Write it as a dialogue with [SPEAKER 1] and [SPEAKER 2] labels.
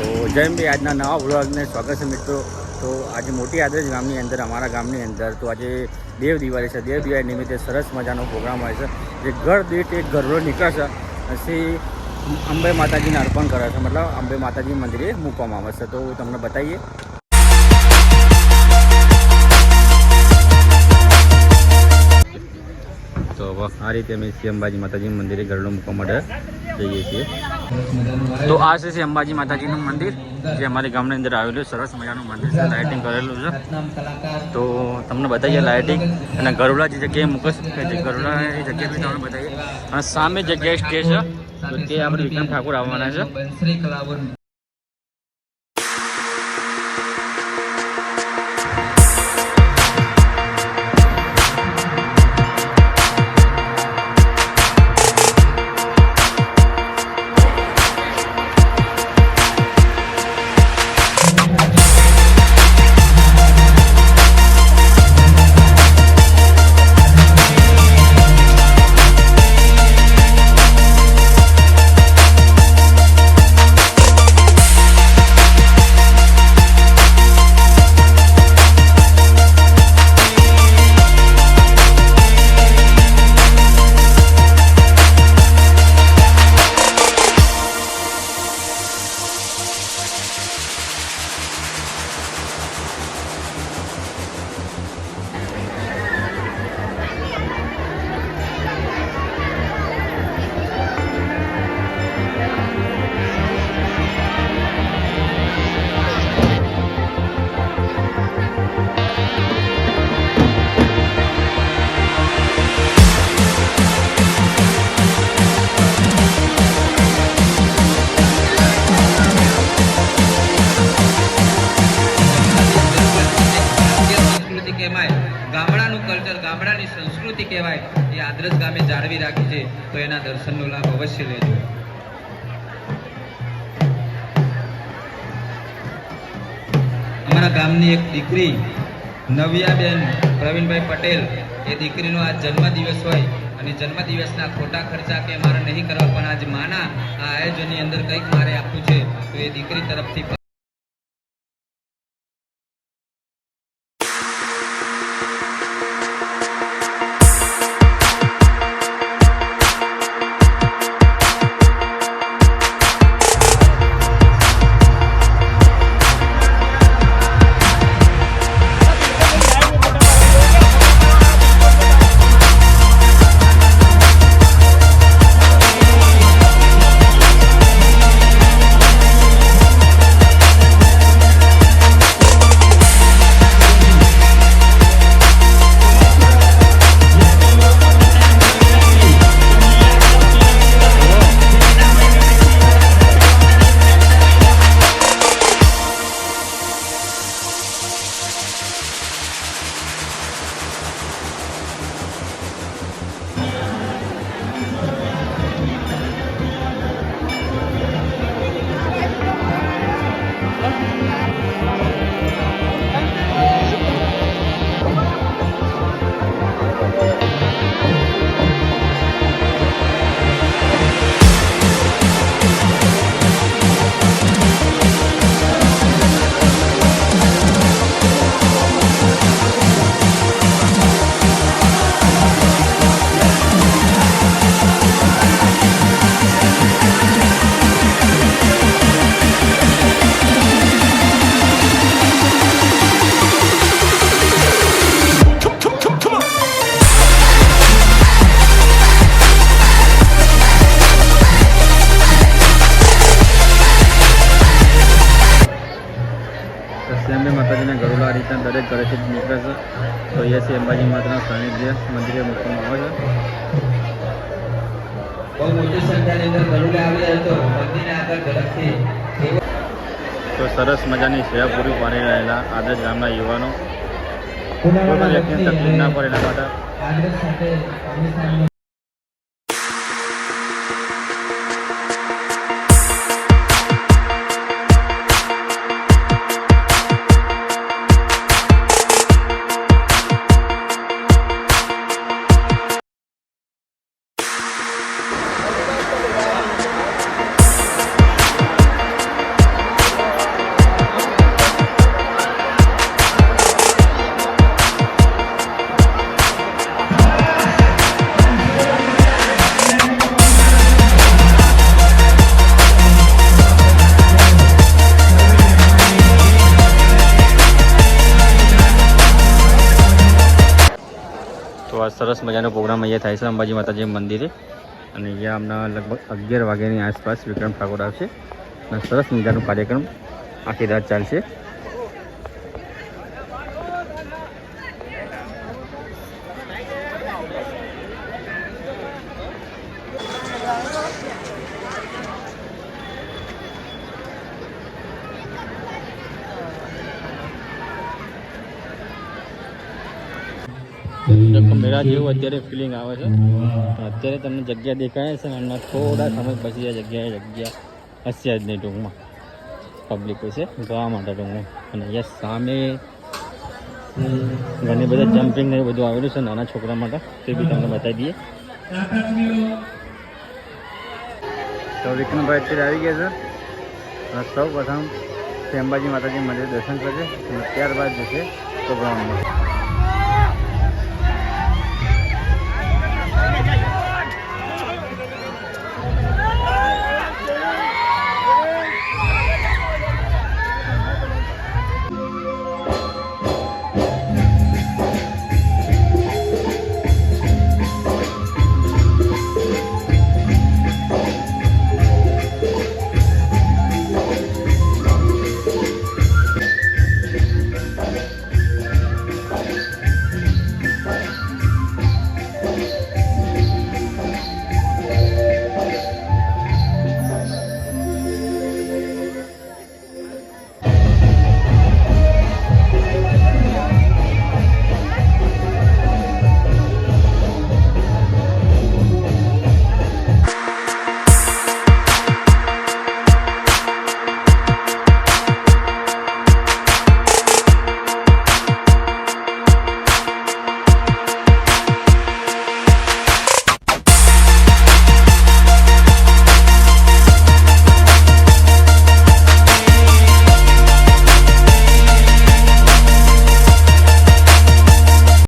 [SPEAKER 1] તો જય અંબે આજના નવા વ્લોગને સ્વાગત છે મિત્રો। તો આજે મોટી આદરજ ગામની અંદર અમારા ગામની અંદર તો આજે દેવ દિવાળી છે। દેવ દિવાળી નિમિત્તે સરસ મજાનો પ્રોગ્રામ હોય છે જે ઘર દીઠ એક ઘરનો નીકળશે પછી અંબે માતાજીને અર્પણ કરે છે, મતલબ અંબે માતાજી મંદિરે મૂકવામાં આવે છે। તો તમને બતાવીએ। તો આ રીતે અમે શ્રી અંબાજી માતાજી મંદિરે ગરડો મૂકવા માટે જઈએ છીએ। તો આ છે અંબાજી માતાજીનું મંદિર જે અમારી ગામની અંદર આવેલું સરસ મજાનું મંદિર છે, લાઇટિંગ કરેલું છે। તો તમને બતાવીએ લાઇટિંગ અને ગરુડા જે જગ્યાએ મૂકશે જે ગરુડાની જગ્યાએ બી તમને બતાવીએ। અને સામે જગ્યાએ સ્ટેજ છે તો તે આપણે વિક્રમ ઠાકોર આવવાના છે।
[SPEAKER 2] ગામડાનું કલ્ચર, ગામડાની સંસ્કૃતિ કહેવાય એ આદરજ ગામે જાળવી રાખી છે, તો એના દર્શનનો લાભ અવશ્ય લેજો। અમારા ગામની એક દીકરી નવ્યાબેન પ્રવીણભાઈ પટેલ, એ દીકરીનો આજ જન્મદિવસ હોય અને જન્મદિવસના ખોટા ખર્ચા કે મારે નહીં કરવા, પણ આજ માના આ આયોજનની અંદર કંઈક મારે આપવું છે, તો એ દીકરી તરફથી
[SPEAKER 1] અંબે માતાજીના ગરુડા આ રીતના દરેક ઘરેથી નીકળે છે। તો અહીંયા છે અંબાજી માતાના સાનિધ્ય મંદિરે મૂકવામાં આવે છે।
[SPEAKER 2] બહુ મોટી સંખ્યાની અંદર ગરુડા આવ્યા હતો, મંદિરના આગળ ઝડપથી
[SPEAKER 1] તો સરસ મજાની સેવા પૂરી પાડી રહેલા આદર્શ ગામના યુવાનો કોઈ પણ વ્યક્તિને તકલીફ ના પડે એના માટે
[SPEAKER 2] આદર્શ સાથે
[SPEAKER 1] સરસ મજાનો પ્રોગ્રામ અહીંયા થાય છે અંબાજી માતાજી મંદિરે અને અહીંયા હમણાં લગભગ 11 વાગ્યાની આસપાસ વિક્રમ ઠાકોર આવશે અને સરસ મજાનો કાર્યક્રમ આખી રાત ચાલશે. મેળા જેવું અત્યારે ફિલિંગ આવે છે. અત્યારે તમને જગ્યા દેખાય છે અને થોડા સમય પછી આ જગ્યા હશે જ નહીં ટૂંકમાં પબ્લિક છે જવા માટે ટૂંકમાં. અને અહીંયા સામે ઘણી બધા જમ્પિંગ ને બધું આવેલું છે નાના છોકરા માટે, તે બી તમને બતાવી દઈએ. તો વિક્રમભાઈ અત્યારે આવી ગયા છે અને સૌ પ્રથમ અંબાજી માતાજી મંદિર દર્શન કરશે અને ત્યારબાદ જશે પ્રોગ્રામમાં.